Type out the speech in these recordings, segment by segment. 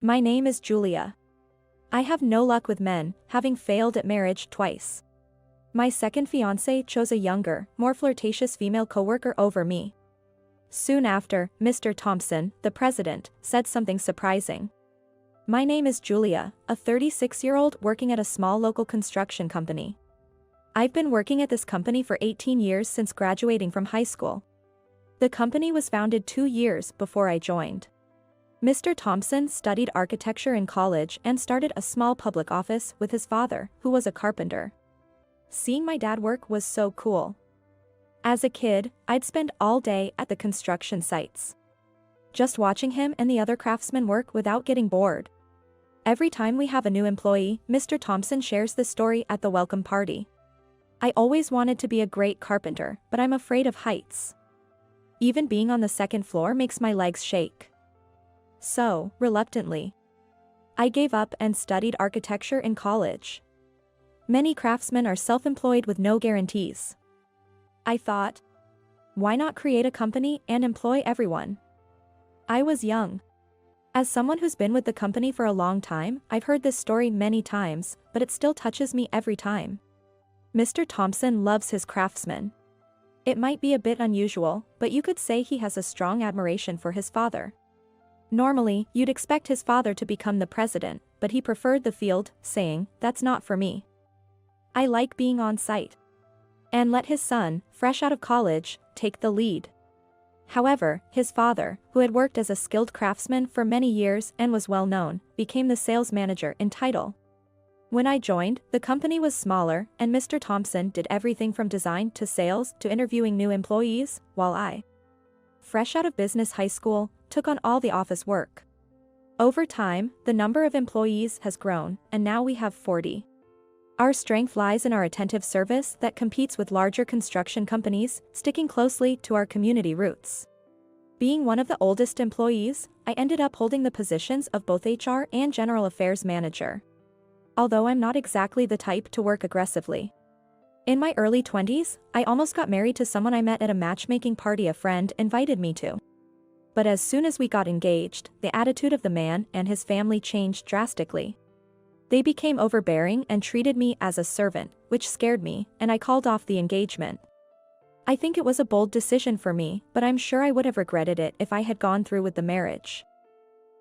My name is Julia. I have no luck with men, having failed at marriage twice. My second fiance chose a younger, more flirtatious female coworker over me. Soon after, Mr. Thompson, the president, said something surprising. My name is Julia, a 36-year-old working at a small local construction company. I've been working at this company for 18 years since graduating from high school. The company was founded 2 years before I joined. Mr. Thompson studied architecture in college and started a small public office with his father, who was a carpenter. Seeing my dad work was so cool. As a kid, I'd spend all day at the construction sites, just watching him and the other craftsmen work without getting bored. Every time we have a new employee, Mr. Thompson shares the story at the welcome party. I always wanted to be a great carpenter, but I'm afraid of heights. Even being on the second floor makes my legs shake. So, reluctantly, I gave up and studied architecture in college. Many craftsmen are self-employed with no guarantees. I thought, why not create a company and employ everyone? I was young. As someone who's been with the company for a long time, I've heard this story many times, but it still touches me every time. Mr. Thompson loves his craftsmen. It might be a bit unusual, but you could say he has a strong admiration for his father. Normally, you'd expect his father to become the president, but he preferred the field, saying, "That's not for me. I like being on site." And let his son, fresh out of college, take the lead. However, his father, who had worked as a skilled craftsman for many years and was well known, became the sales manager in title. When I joined, the company was smaller, and Mr. Thompson did everything from design to sales to interviewing new employees, while I, fresh out of business high school, took on all the office work. Over time, the number of employees has grown, and now we have 40. Our strength lies in our attentive service that competes with larger construction companies, sticking closely to our community roots. Being one of the oldest employees, I ended up holding the positions of both HR and General Affairs Manager. Although I'm not exactly the type to work aggressively. In my early 20s, I almost got married to someone I met at a matchmaking party a friend invited me to. But as soon as we got engaged, the attitude of the man and his family changed drastically. They became overbearing and treated me as a servant, which scared me, and I called off the engagement. I think it was a bold decision for me, but I'm sure I would have regretted it if I had gone through with the marriage.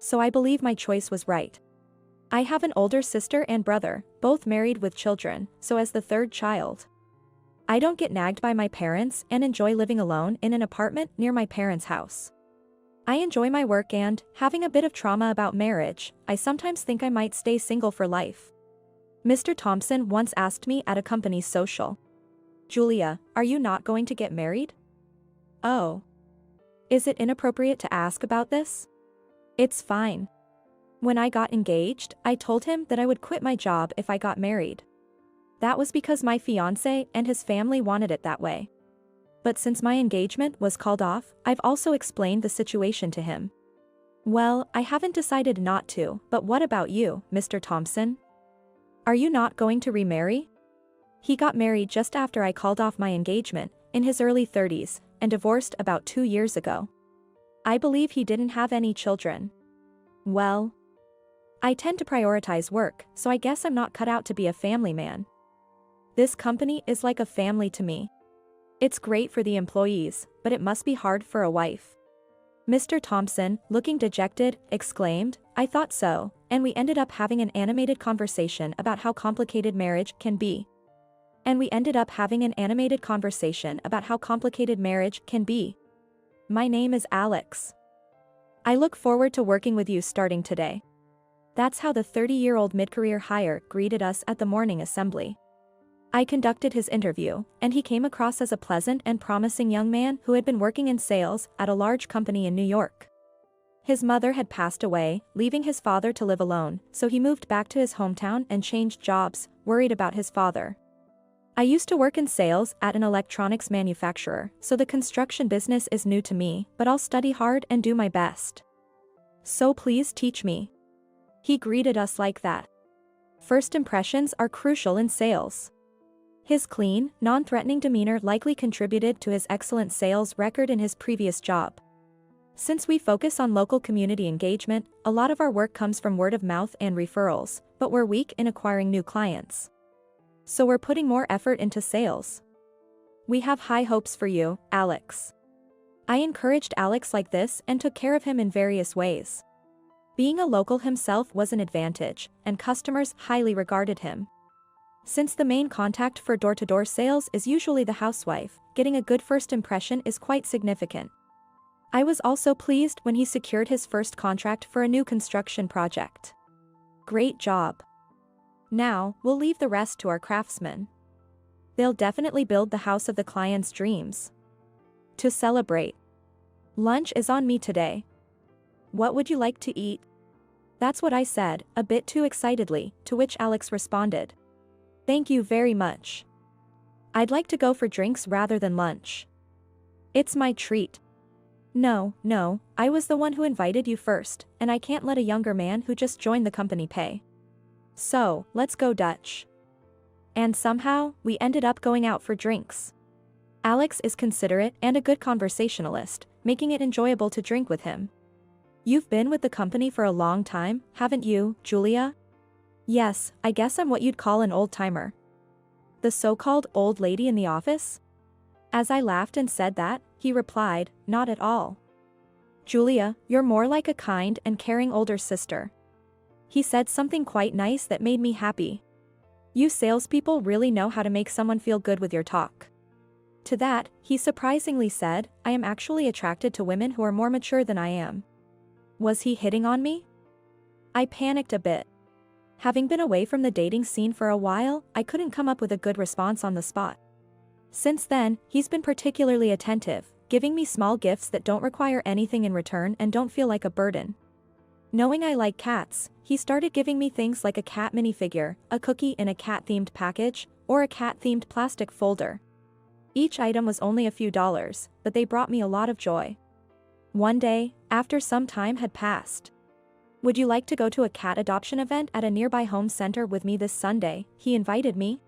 So I believe my choice was right. I have an older sister and brother, both married with children, so as the third child, I don't get nagged by my parents and enjoy living alone in an apartment near my parents' house. I enjoy my work and, having a bit of trauma about marriage, I sometimes think I might stay single for life. Mr. Thompson once asked me at a company's social, "Julia, are you not going to get married?" Oh. Is it inappropriate to ask about this? It's fine. When I got engaged, I told him that I would quit my job if I got married. That was because my fiance and his family wanted it that way. But since my engagement was called off, I've also explained the situation to him. Well, I haven't decided not to, but what about you, Mr. Thompson? Are you not going to remarry? He got married just after I called off my engagement, in his early 30s, and divorced about 2 years ago. I believe he didn't have any children. Well, I tend to prioritize work, so I guess I'm not cut out to be a family man. This company is like a family to me. It's great for the employees, but it must be hard for a wife. Mr. Thompson, looking dejected, exclaimed, "I thought so," and we ended up having an animated conversation about how complicated marriage can be. My name is Alex. I look forward to working with you starting today. That's how the 30-year-old mid-career hire greeted us at the morning assembly. I conducted his interview, and he came across as a pleasant and promising young man who had been working in sales at a large company in New York. His mother had passed away, leaving his father to live alone, so he moved back to his hometown and changed jobs, worried about his father. I used to work in sales at an electronics manufacturer, so the construction business is new to me, but I'll study hard and do my best. So please teach me. He greeted us like that. First impressions are crucial in sales. His clean, non-threatening demeanor likely contributed to his excellent sales record in his previous job. Since we focus on local community engagement, a lot of our work comes from word of mouth and referrals, but we're weak in acquiring new clients. So we're putting more effort into sales. We have high hopes for you, Alex. I encouraged Alex like this and took care of him in various ways. Being a local himself was an advantage, and customers highly regarded him. Since the main contact for door-to-door sales is usually the housewife, getting a good first impression is quite significant. I was also pleased when he secured his first contract for a new construction project. Great job. Now, we'll leave the rest to our craftsmen. They'll definitely build the house of the client's dreams. To celebrate. Lunch is on me today. What would you like to eat? That's what I said, a bit too excitedly, to which Alex responded. Thank you very much. I'd like to go for drinks rather than lunch. It's my treat. No, I was the one who invited you first, and I can't let a younger man who just joined the company pay. So, let's go Dutch. And somehow, we ended up going out for drinks. Alex is considerate and a good conversationalist, making it enjoyable to drink with him. You've been with the company for a long time, haven't you, Julia? Yes, I guess I'm what you'd call an old-timer. The so-called old lady in the office? As I laughed and said that, he replied, not at all. Julia, you're more like a kind and caring older sister. He said something quite nice that made me happy. You salespeople really know how to make someone feel good with your talk. To that, he surprisingly said, I am actually attracted to women who are more mature than I am. Was he hitting on me? I panicked a bit. Having been away from the dating scene for a while, I couldn't come up with a good response on the spot. Since then, he's been particularly attentive, giving me small gifts that don't require anything in return and don't feel like a burden. Knowing I like cats, he started giving me things like a cat minifigure, a cookie in a cat-themed package, or a cat-themed plastic folder. Each item was only a few dollars, but they brought me a lot of joy. One day, after some time had passed. Would you like to go to a cat adoption event at a nearby home center with me this Sunday? He invited me.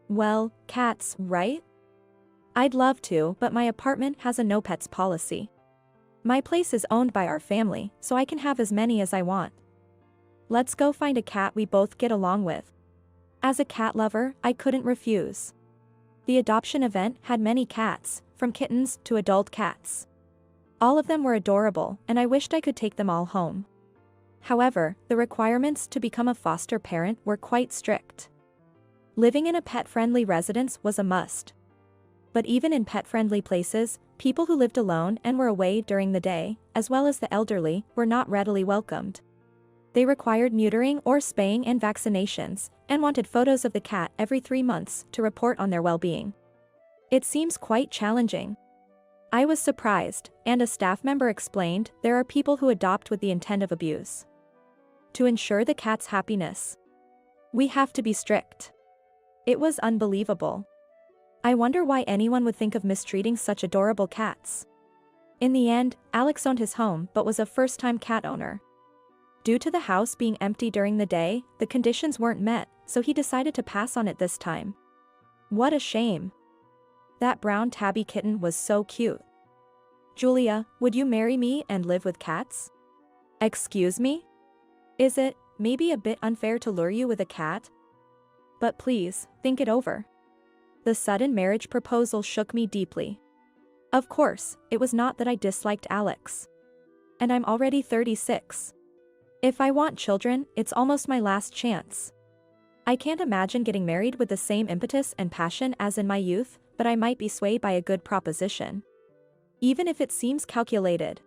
Well, cats, right? I'd love to, but my apartment has a no pets policy. My place is owned by our family, so I can have as many as I want. Let's go find a cat we both get along with. As a cat lover, I couldn't refuse. The adoption event had many cats, from kittens to adult cats. All of them were adorable, and I wished I could take them all home. However, the requirements to become a foster parent were quite strict. Living in a pet-friendly residence was a must. But even in pet-friendly places, people who lived alone and were away during the day, as well as the elderly, were not readily welcomed. They required neutering or spaying and vaccinations, and wanted photos of the cat every 3 months to report on their well-being. It seems quite challenging. I was surprised, and a staff member explained there are people who adopt with the intent of abuse. To ensure the cat's happiness, we have to be strict. It was unbelievable. I wonder why anyone would think of mistreating such adorable cats. In the end, Alex owned his home but was a first-time cat owner. Due to the house being empty during the day, the conditions weren't met, so he decided to pass on it this time. What a shame. That brown tabby kitten was so cute. Julia, would you marry me and live with cats? Excuse me? Is it, maybe a bit unfair to lure you with a cat? But please, think it over. The sudden marriage proposal shook me deeply. Of course, it was not that I disliked Alex. And I'm already 36. If I want children, it's almost my last chance. I can't imagine getting married with the same impetus and passion as in my youth, but I might be swayed by a good proposition. Even if it seems calculated.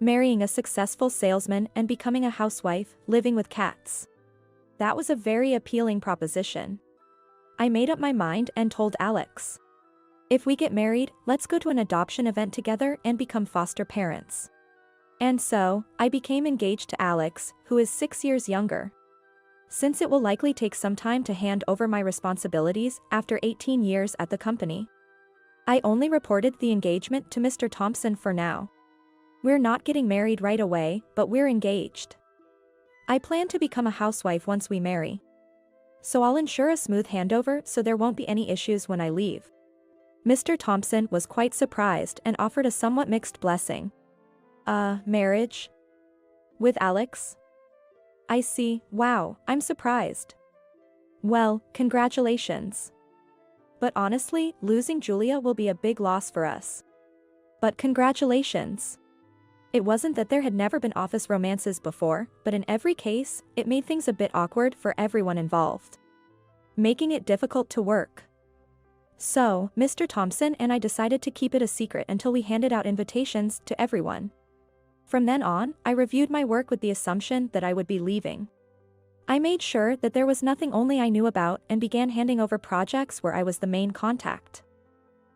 Marrying a successful salesman and becoming a housewife, living with cats. That was a very appealing proposition. I made up my mind and told Alex. If we get married, let's go to an adoption event together and become foster parents. And so, I became engaged to Alex, who is 6 years younger. Since it will likely take some time to hand over my responsibilities after 18 years at the company, I only reported the engagement to Mr. Thompson for now. We're not getting married right away, but we're engaged. I plan to become a housewife once we marry. So I'll ensure a smooth handover so there won't be any issues when I leave. Mr. Thompson was quite surprised and offered a somewhat mixed blessing. Marriage? With Alex? I see, wow, I'm surprised. Well, congratulations. But honestly, losing Julia will be a big loss for us. But congratulations. It wasn't that there had never been office romances before, but in every case, it made things a bit awkward for everyone involved, making it difficult to work. So, Mr. Thompson and I decided to keep it a secret until we handed out invitations to everyone. From then on, I reviewed my work with the assumption that I would be leaving. I made sure that there was nothing only I knew about and began handing over projects where I was the main contact.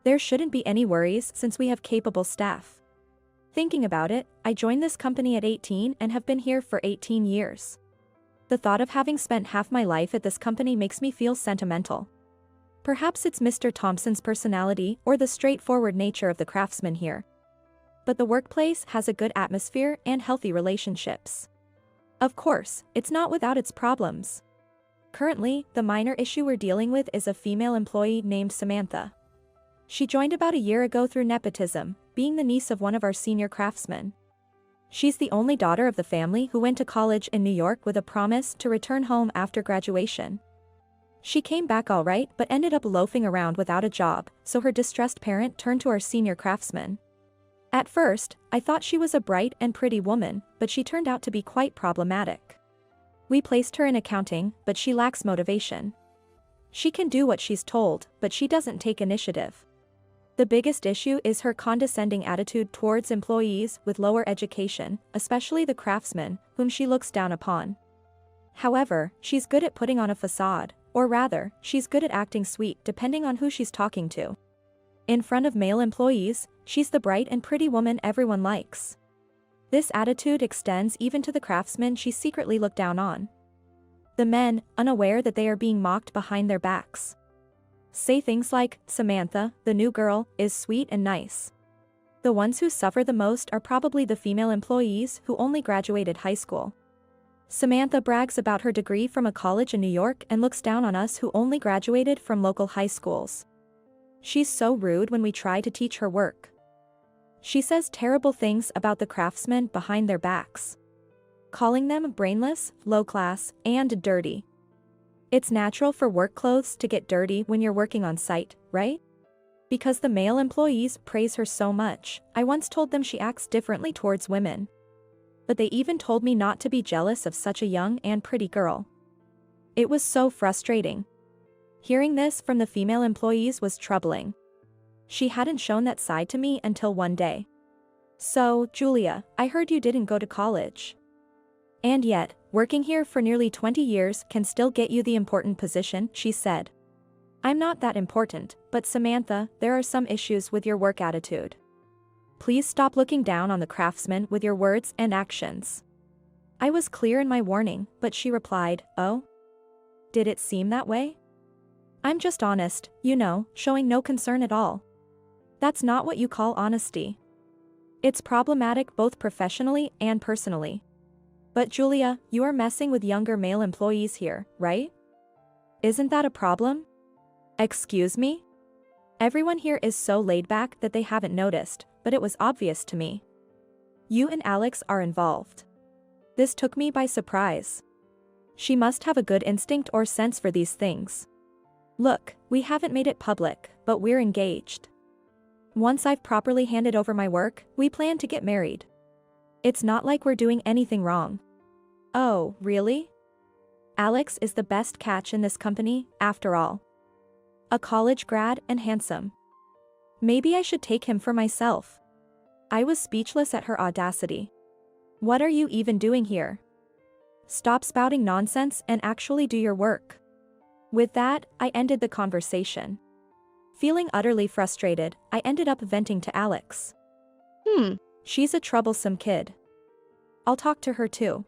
There shouldn't be any worries since we have capable staff. Thinking about it, I joined this company at 18 and have been here for 18 years. The thought of having spent half my life at this company makes me feel sentimental. Perhaps it's Mr. Thompson's personality or the straightforward nature of the craftsmen here. But the workplace has a good atmosphere and healthy relationships. Of course, it's not without its problems. Currently, the minor issue we're dealing with is a female employee named Samantha. She joined about a year ago through nepotism, being the niece of one of our senior craftsmen. She's the only daughter of the family who went to college in New York with a promise to return home after graduation. She came back all right but ended up loafing around without a job, so her distressed parent turned to our senior craftsman. At first, I thought she was a bright and pretty woman, but she turned out to be quite problematic. We placed her in accounting, but she lacks motivation. She can do what she's told, but she doesn't take initiative. The biggest issue is her condescending attitude towards employees with lower education, especially the craftsmen, whom she looks down upon. However, she's good at putting on a facade, or rather, she's good at acting sweet depending on who she's talking to. In front of male employees, she's the bright and pretty woman everyone likes. This attitude extends even to the craftsmen she secretly looked down on. The men, unaware that they are being mocked behind their backs, say things like, "Samantha, the new girl, is sweet and nice." The ones who suffer the most are probably the female employees who only graduated high school. Samantha brags about her degree from a college in New York and looks down on us who only graduated from local high schools. She's so rude when we try to teach her work. She says terrible things about the craftsmen behind their backs, calling them brainless, low class, and dirty. It's natural for work clothes to get dirty when you're working on site, right? Because the male employees praise her so much, I once told them she acts differently towards women. But they even told me not to be jealous of such a young and pretty girl. It was so frustrating. Hearing this from the female employees was troubling. She hadn't shown that side to me until one day. "So, Julia, I heard you didn't go to college. And yet, working here for nearly 20 years can still get you the important position," she said. "I'm not that important, but Samantha, there are some issues with your work attitude. Please stop looking down on the craftsmen with your words and actions." I was clear in my warning, but she replied, "Oh? Did it seem that way? I'm just honest, you know, showing no concern at all. That's not what you call honesty. It's problematic both professionally and personally." "But Julia, you are messing with younger male employees here, right? Isn't that a problem?" "Excuse me?" Everyone here is so laid back that they haven't noticed, but it was obvious to me. You and Alex are involved. This took me by surprise. She must have a good instinct or sense for these things. Look, we haven't made it public, but we're engaged. Once I've properly handed over my work, we plan to get married. It's not like we're doing anything wrong." "Oh, really?" "Alex is the best catch in this company, after all. A college grad and handsome. Maybe I should take him for myself." I was speechless at her audacity. "What are you even doing here? Stop spouting nonsense and actually do your work." With that, I ended the conversation. Feeling utterly frustrated, I ended up venting to Alex. She's a troublesome kid. I'll talk to her too.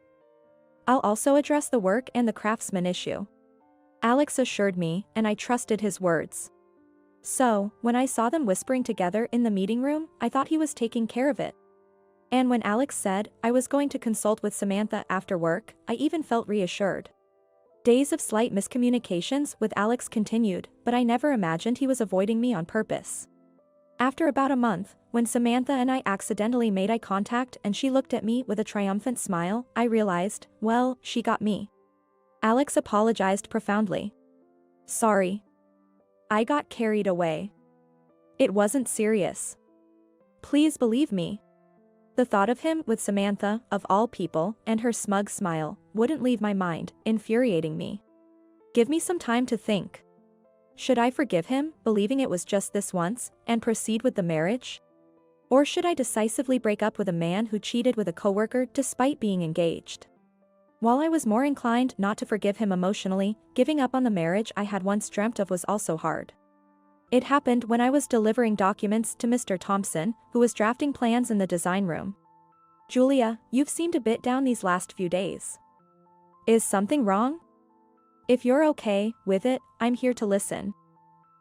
I'll also address the work and the craftsman issue." Alex assured me, and I trusted his words. So, when I saw them whispering together in the meeting room, I thought he was taking care of it. And when Alex said I was going to consult with Samantha after work, I even felt reassured. Days of slight miscommunications with Alex continued, but I never imagined he was avoiding me on purpose. After about a month, when Samantha and I accidentally made eye contact and she looked at me with a triumphant smile, I realized, well, she got me. Alex apologized profoundly. Sorry. I got carried away. It wasn't serious. Please believe me. The thought of him with Samantha, of all people, and her smug smile, wouldn't leave my mind, infuriating me. Give me some time to think. Should I forgive him, believing it was just this once, and proceed with the marriage? Or should I decisively break up with a man who cheated with a coworker despite being engaged? While I was more inclined not to forgive him emotionally, giving up on the marriage I had once dreamt of was also hard. It happened when I was delivering documents to Mr. Thompson, who was drafting plans in the design room. Julia, you've seemed a bit down these last few days. Is something wrong? If you're okay with it, I'm here to listen.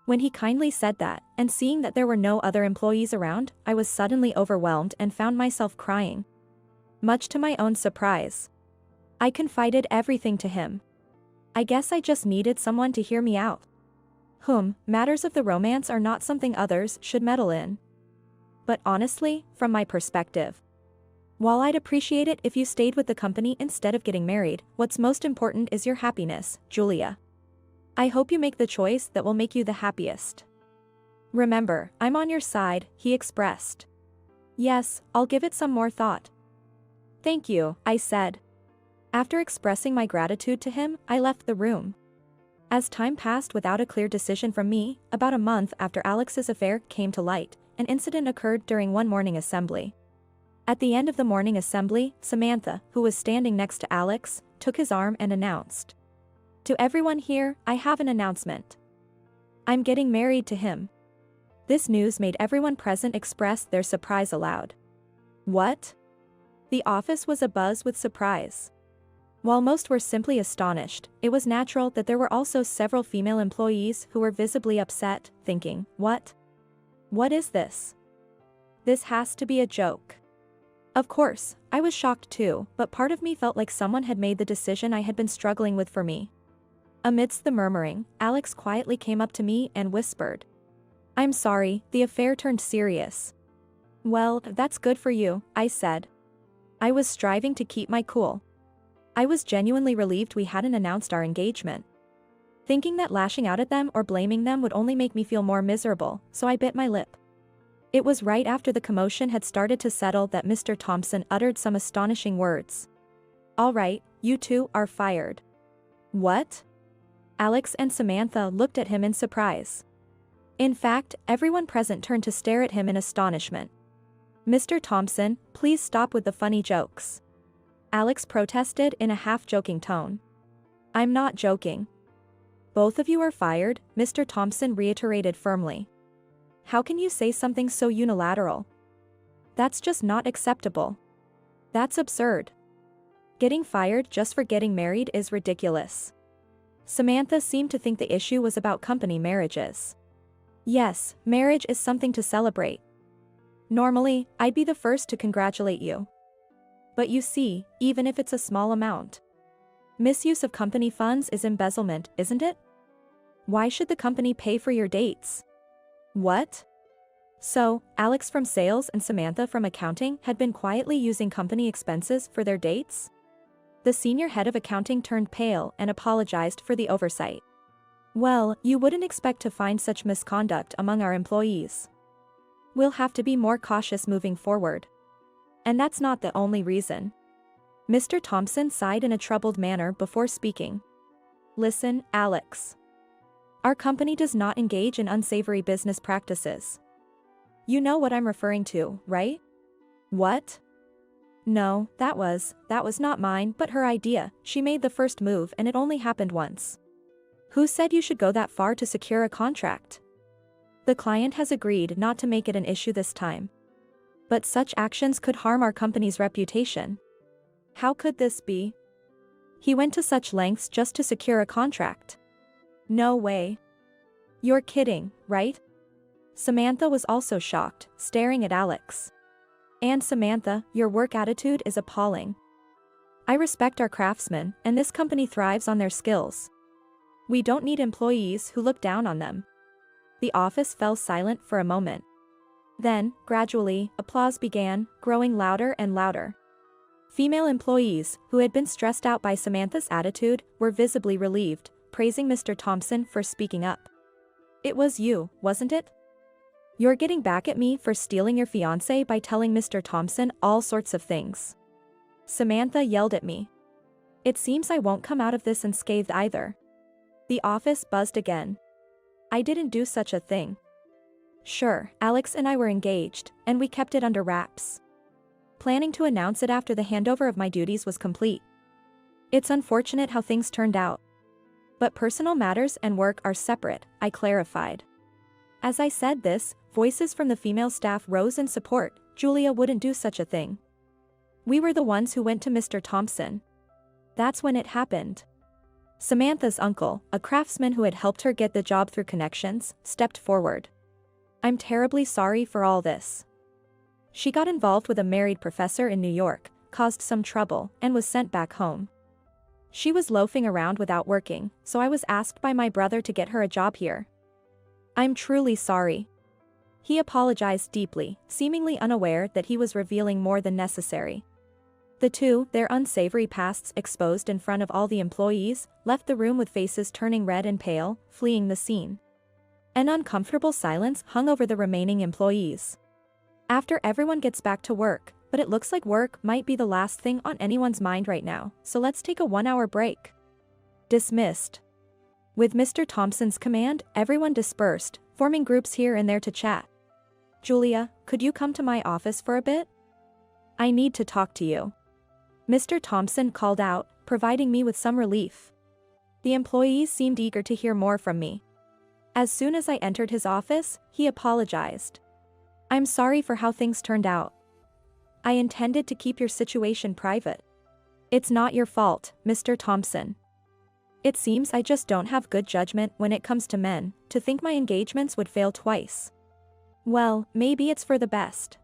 When he kindly said that, and seeing that there were no other employees around, I was suddenly overwhelmed and found myself crying. Much to my own surprise. I confided everything to him. I guess I just needed someone to hear me out. Matters of the romance are not something others should meddle in. But honestly, from my perspective, while I'd appreciate it if you stayed with the company instead of getting married, what's most important is your happiness, Julia. I hope you make the choice that will make you the happiest. Remember, I'm on your side, he expressed. Yes, I'll give it some more thought. Thank you, I said. After expressing my gratitude to him, I left the room. As time passed without a clear decision from me, about a month after Alex's affair came to light, an incident occurred during one morning assembly. At the end of the morning assembly, Samantha, who was standing next to Alex, took his arm and announced. To everyone here, I have an announcement. I'm getting married to him. This news made everyone present express their surprise aloud. What? The office was abuzz with surprise. While most were simply astonished, it was natural that there were also several female employees who were visibly upset, thinking, what? What is this? This has to be a joke. Of course, I was shocked too, but part of me felt like someone had made the decision I had been struggling with for me. Amidst the murmuring, Alex quietly came up to me and whispered. I'm sorry, the affair turned serious. Well, that's good for you, I said. I was striving to keep my cool. I was genuinely relieved we hadn't announced our engagement. Thinking that lashing out at them or blaming them would only make me feel more miserable, so I bit my lip. It was right after the commotion had started to settle that Mr. Thompson uttered some astonishing words. All right, you two are fired. What? Alex and Samantha looked at him in surprise. In fact, everyone present turned to stare at him in astonishment. Mr. Thompson, please stop with the funny jokes. Alex protested in a half-joking tone. I'm not joking. Both of you are fired, Mr. Thompson reiterated firmly. How can you say something so unilateral? That's just not acceptable. That's absurd. Getting fired just for getting married is ridiculous. Samantha seemed to think the issue was about company marriages. Yes, marriage is something to celebrate. Normally, I'd be the first to congratulate you. But you see, even if it's a small amount. Misuse of company funds is embezzlement, isn't it? Why should the company pay for your dates? What? So, Alex from sales and Samantha from accounting had been quietly using company expenses for their dates? The senior head of accounting turned pale and apologized for the oversight. Well, you wouldn't expect to find such misconduct among our employees. We'll have to be more cautious moving forward. And that's not the only reason. Mr. Thompson sighed in a troubled manner before speaking. Listen, Alex. Our company does not engage in unsavory business practices. You know what I'm referring to, right? What? No, that was not mine, but her idea. She made the first move and it only happened once. Who said you should go that far to secure a contract? The client has agreed not to make it an issue this time. But such actions could harm our company's reputation. How could this be? He went to such lengths just to secure a contract. No way. You're kidding, right? Samantha was also shocked, staring at Alex. And Samantha, your work attitude is appalling. I respect our craftsmen, and this company thrives on their skills. We don't need employees who look down on them. The office fell silent for a moment. Then, gradually, applause began, growing louder and louder. Female employees, who had been stressed out by Samantha's attitude, were visibly relieved, praising Mr. Thompson for speaking up. "It was you, wasn't it? You're getting back at me for stealing your fiancé by telling Mr. Thompson all sorts of things." Samantha yelled at me. "It seems I won't come out of this unscathed either." The office buzzed again. "I didn't do such a thing." "Sure, Alex and I were engaged, and we kept it under wraps. Planning to announce it after the handover of my duties was complete. It's unfortunate how things turned out. But personal matters and work are separate," I clarified. As I said this, voices from the female staff rose in support. "Julia wouldn't do such a thing. We were the ones who went to Mr. Thompson. That's when it happened." Samantha's uncle, a craftsman who had helped her get the job through connections, stepped forward. "I'm terribly sorry for all this. She got involved with a married professor in New York, caused some trouble, and was sent back home. She was loafing around without working, so I was asked by my brother to get her a job here. I'm truly sorry." He apologized deeply, seemingly unaware that he was revealing more than necessary. The two, their unsavory pasts exposed in front of all the employees, left the room with faces turning red and pale, fleeing the scene. An uncomfortable silence hung over the remaining employees. "After everyone gets back to work, but it looks like work might be the last thing on anyone's mind right now, so let's take a 1-hour break." Dismissed. With Mr. Thompson's command, everyone dispersed, forming groups here and there to chat. "Julia, could you come to my office for a bit? I need to talk to you." Mr. Thompson called out, providing me with some relief. The employees seemed eager to hear more from me. As soon as I entered his office, he apologized. "I'm sorry for how things turned out. I intended to keep your situation private. It's not your fault, Mr. Thompson. It seems I just don't have good judgment when it comes to men. To think my engagements would fail twice. Well, maybe it's for the best.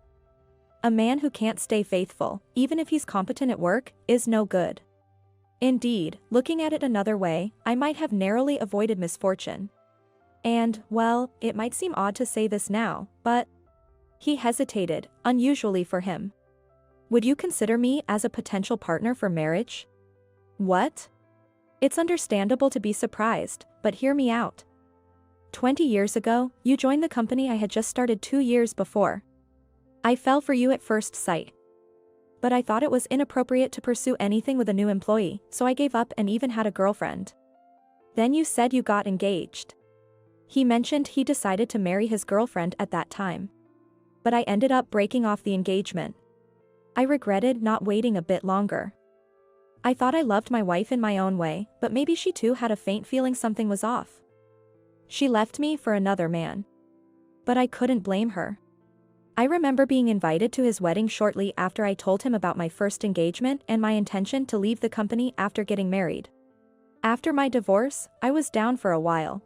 A man who can't stay faithful, even if he's competent at work, is no good. Indeed, looking at it another way, I might have narrowly avoided misfortune. And, well, it might seem odd to say this now, but..." He hesitated, unusually for him. "Would you consider me as a potential partner for marriage?" "What?" It's understandable to be surprised, but hear me out. 20 years ago, you joined the company I had just started 2 years before. I fell for you at first sight. But I thought it was inappropriate to pursue anything with a new employee, so I gave up and even had a girlfriend. Then you said you got engaged. He mentioned he decided to marry his girlfriend at that time. But I ended up breaking off the engagement. I regretted not waiting a bit longer. I thought I loved my wife in my own way, but maybe she too had a faint feeling something was off. She left me for another man. But I couldn't blame her. I remember being invited to his wedding shortly after I told him about my first engagement and my intention to leave the company after getting married. After my divorce, I was down for a while.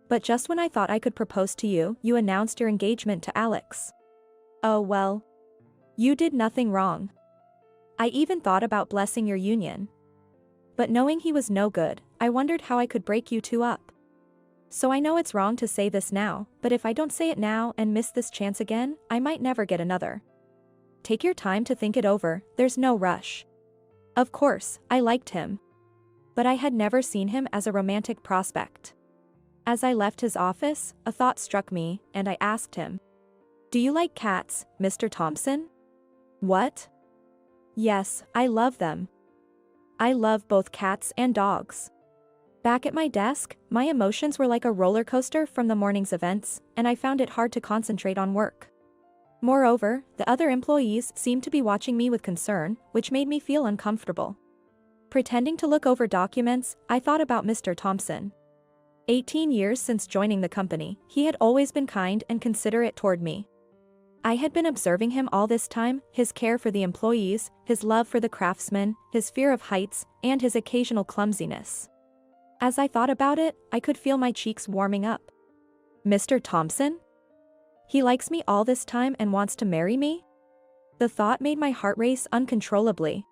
But just when I thought I could propose to you, you announced your engagement to Alex. Oh well. You did nothing wrong. I even thought about blessing your union. But knowing he was no good, I wondered how I could break you two up. So I know it's wrong to say this now, but if I don't say it now and miss this chance again, I might never get another. Take your time to think it over, there's no rush. Of course, I liked him. But I had never seen him as a romantic prospect. As I left his office, a thought struck me, and I asked him. Do you like cats, Mr. Thompson? What? Yes, I love them. I love both cats and dogs. Back at my desk, my emotions were like a roller coaster from the morning's events, and I found it hard to concentrate on work. Moreover, the other employees seemed to be watching me with concern, which made me feel uncomfortable. Pretending to look over documents, I thought about Mr. Thompson. 18 years since joining the company, he had always been kind and considerate toward me. I had been observing him all this time, his care for the employees, his love for the craftsmen, his fear of heights, and his occasional clumsiness. As I thought about it, I could feel my cheeks warming up. Mr. Thompson? He likes me all this time and wants to marry me? The thought made my heart race uncontrollably.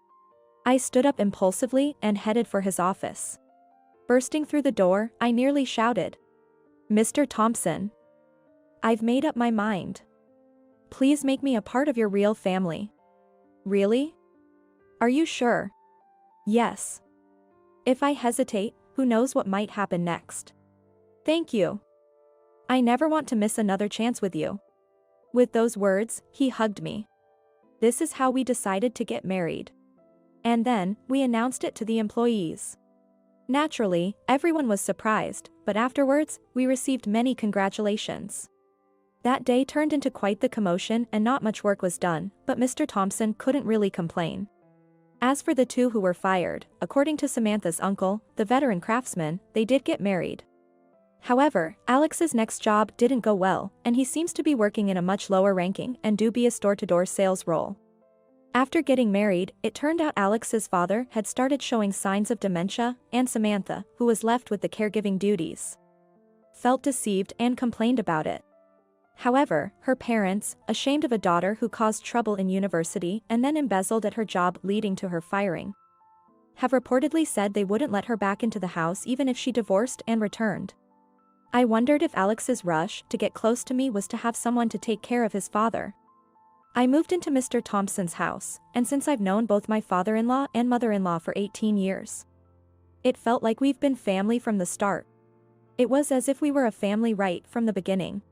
I stood up impulsively and headed for his office. Bursting through the door, I nearly shouted. Mr. Thompson. I've made up my mind. Please make me a part of your real family. Really? Are you sure? Yes. If I hesitate, who knows what might happen next? Thank you. I never want to miss another chance with you. With those words, he hugged me. This is how we decided to get married. And then, we announced it to the employees. Naturally, everyone was surprised, but afterwards, we received many congratulations. That day turned into quite the commotion and not much work was done, but Mr. Thompson couldn't really complain. As for the two who were fired, according to Samantha's uncle, the veteran craftsman, they did get married. However, Alex's next job didn't go well, and he seems to be working in a much lower ranking and dubious door-to-door sales role. After getting married, it turned out Alex's father had started showing signs of dementia, and Samantha, who was left with the caregiving duties, felt deceived and complained about it. However, her parents, ashamed of a daughter who caused trouble in university and then embezzled at her job leading to her firing, have reportedly said they wouldn't let her back into the house even if she divorced and returned. I wondered if Alex's rush to get close to me was to have someone to take care of his father. I moved into Mr. Thompson's house, and since I've known both my father-in-law and mother-in-law for 18 years, it felt like we've been family from the start. It was as if we were a family right from the beginning.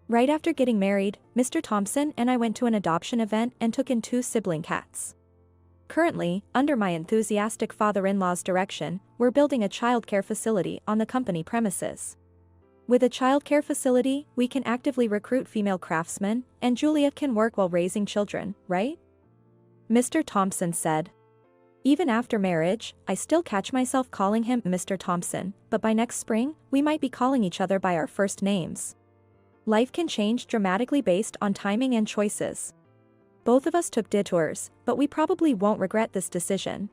Right after getting married, Mr. Thompson and I went to an adoption event and took in 2 sibling cats. Currently, under my enthusiastic father-in-law's direction, we're building a childcare facility on the company premises. With a childcare facility, we can actively recruit female craftsmen, and Julia can work while raising children, right? Mr. Thompson said. Even after marriage, I still catch myself calling him Mr. Thompson, but by next spring, we might be calling each other by our first names. Life can change dramatically based on timing and choices. Both of us took detours, but we probably won't regret this decision.